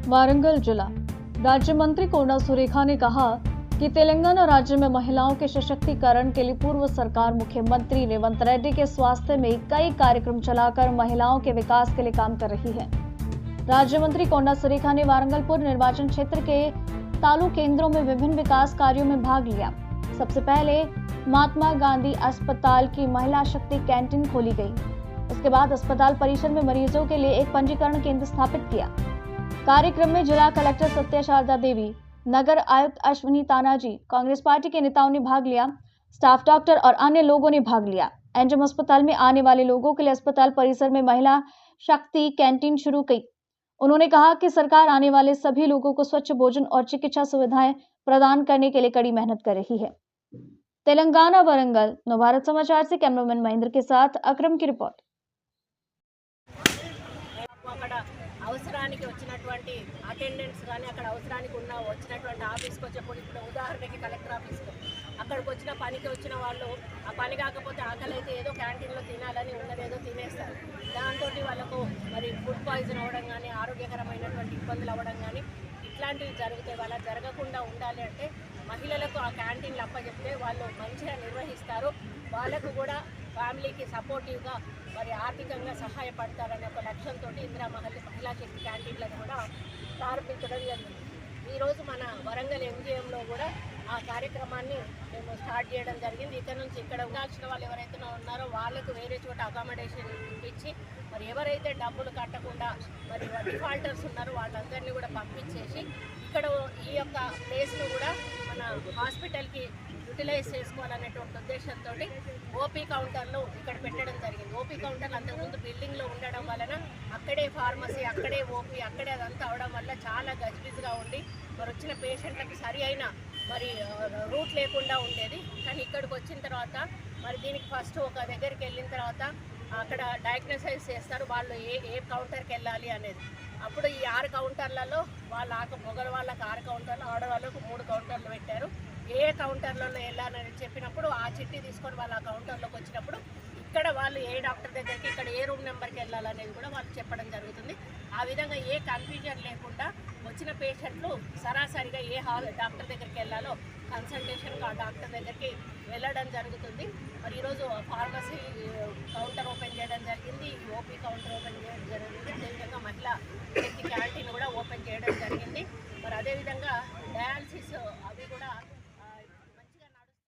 वारंगल जिला राज्य मंत्री कोना सुरेखा ने कहा कि तेलंगाना राज्य में महिलाओं के सशक्तिकरण के लिए पूर्व सरकार मुख्यमंत्री रेवंत रेड्डी के स्वास्थ्य में कई कार्यक्रम चलाकर महिलाओं के विकास के लिए काम कर रही है। राज्य मंत्री कोना सुरेखा ने वारंगलपुर निर्वाचन क्षेत्र के तालुक केंद्रों में विभिन्न विकास कार्यों में भाग लिया। सबसे पहले महात्मा गांधी अस्पताल की महिला शक्ति कैंटीन खोली गई। उसके बाद अस्पताल परिसर में मरीजों के लिए एक पंजीकरण केंद्र स्थापित किया। कार्यक्रम में जिला कलेक्टर सत्य शारदा देवी, नगर आयुक्त अश्विनी तानाजी, कांग्रेस पार्टी के नेताओं ने भाग लिया। स्टाफ डॉक्टर और अन्य लोगों ने भाग लिया। एनजेम अस्पताल में आने वाले लोगों के लिए अस्पताल परिसर में महिला शक्ति कैंटीन शुरू की। उन्होंने कहा कि सरकार आने वाले सभी लोगों को स्वच्छ भोजन और चिकित्सा सुविधाएं प्रदान करने के लिए कड़ी मेहनत कर रही है। तेलंगाना वरंगल नवभारत समाचार से कैमरामैन महेंद्र के साथ अक्रम की रिपोर्ट। అవసరానికి వచ్చినటువంటి అటెండెన్స్ కానీ అక్కడ అవసరానికి వచ్చినటువంటి ఆఫీస్కి వచ్చేప్పుడు ఇప్పుడు ఉదాహరణకి కలెక్టర్ ఆఫీస్కి అక్కడికి వచ్చిన పనికి వచ్చిన వాళ్ళు ఆ పని కాకపోతే ఆకలి అయితే ఏదో క్యాంటీన్లో తినాలని ఉన్నదేదో తినేస్తారు. దాంతో వాళ్ళకు మరి ఫుడ్ పాయిజన్ అవ్వడం కానీ ఆరోగ్యకరమైనటువంటి ఇబ్బందులు అవ్వడం కానీ ఇట్లాంటివి జరుగుతాయి. వాళ్ళ జరగకుండా ఉండాలి అంటే మహిళలకు ఆ క్యాంటీన్లు అప్పచెప్తే వాళ్ళు మంచిగా నిర్వహిస్తారు. వాళ్ళకు కూడా ఫ్యామిలీకి సపోర్టివ్గా మరి ఆర్థికంగా సహాయపడతారనే ఒక లక్ష్యంతో ఇందిరా మహిళా శక్తి క్యాంటీన్లను కూడా ప్రారంభించడం జరిగింది. ఈరోజు మన వరంగల్ ఎంజీఎంలో కూడా ఆ కార్యక్రమాన్ని మేము స్టార్ట్ చేయడం జరిగింది. ఇక్కడ నుంచి ఇక్కడ ఉండాల్సిన వాళ్ళు ఎవరైతే ఉన్నారో వాళ్ళకు వేరే చోట అకామిడేషన్ ఇచ్చి మరి ఎవరైతే డబ్బులు కట్టకుండా మరి డిఫాల్టర్స్ ఉన్నారో వాళ్ళందరినీ కూడా పంపించేసి ఇక్కడ ఈ యొక్క ప్లేస్ను కూడా మన హాస్పిటల్కి యూటిలైజ్ చేసుకోవాలనేటువంటి ఉద్దేశంతో ఓపీ కౌంటర్లు ఇక్కడ పెట్టడం జరిగింది. ఓపీ కౌంటర్లు అంతకుముందు బిల్డింగ్లో ఉండడం వలన అక్కడే ఫార్మసీ, అక్కడే ఓపీ, అక్కడే అదంతా అవడం వల్ల చాలా గజిబిజిగా ఉండి మరి వచ్చిన పేషెంట్లకు సరి అయిన మరి రూట్ లేకుండా ఉండేది. కానీ ఇక్కడికి వచ్చిన తర్వాత మరి దీనికి ఫస్ట్ ఒక దగ్గరికి వెళ్ళిన తర్వాత అక్కడ డయాగ్నోసైజ్ చేస్తారు వాళ్ళు ఏ కౌంటర్కి వెళ్ళాలి అనేది. అప్పుడు ఈ 6 కౌంటర్లలో మగవాళ్ళకు 6 కౌంటర్లు, ఆడవాళ్ళకు 3 కౌంటర్లు పెట్టారు. ఏ కౌంటర్లలో వెళ్ళాలని చెప్పినప్పుడు ఆ చిట్టి తీసుకొని వాళ్ళు ఆ కౌంటర్లోకి వచ్చినప్పుడు ఇక్కడ వాళ్ళు ఏ డాక్టర్ దగ్గరికి, ఇక్కడ ఏ రూమ్ నెంబర్కి వెళ్ళాలనేది కూడా వాళ్ళు చెప్పడం జరుగుతుంది. ఆ విధంగా ఏ కన్ఫ్యూజన్ లేకుండా వచ్చిన పేషెంట్లు సరాసరిగా ఏ డాక్టర్ దగ్గరికి వెళ్ళాలో కన్సల్టేషన్గా ఆ డాక్టర్ దగ్గరికి వెళ్ళడం జరుగుతుంది. మరి ఈరోజు ఫార్మసీ కౌంటర్ ఓపెన్ చేయడం జరిగింది, ఓపీ కౌంటర్ ఓపెన్ చేయడం జరిగింది, అదేవిధంగా మహిళా శక్తి క్యాంటీన్ కూడా ఓపెన్ చేయడం జరిగింది. మరి అదేవిధంగా డయాలసిస్ అవి కూడా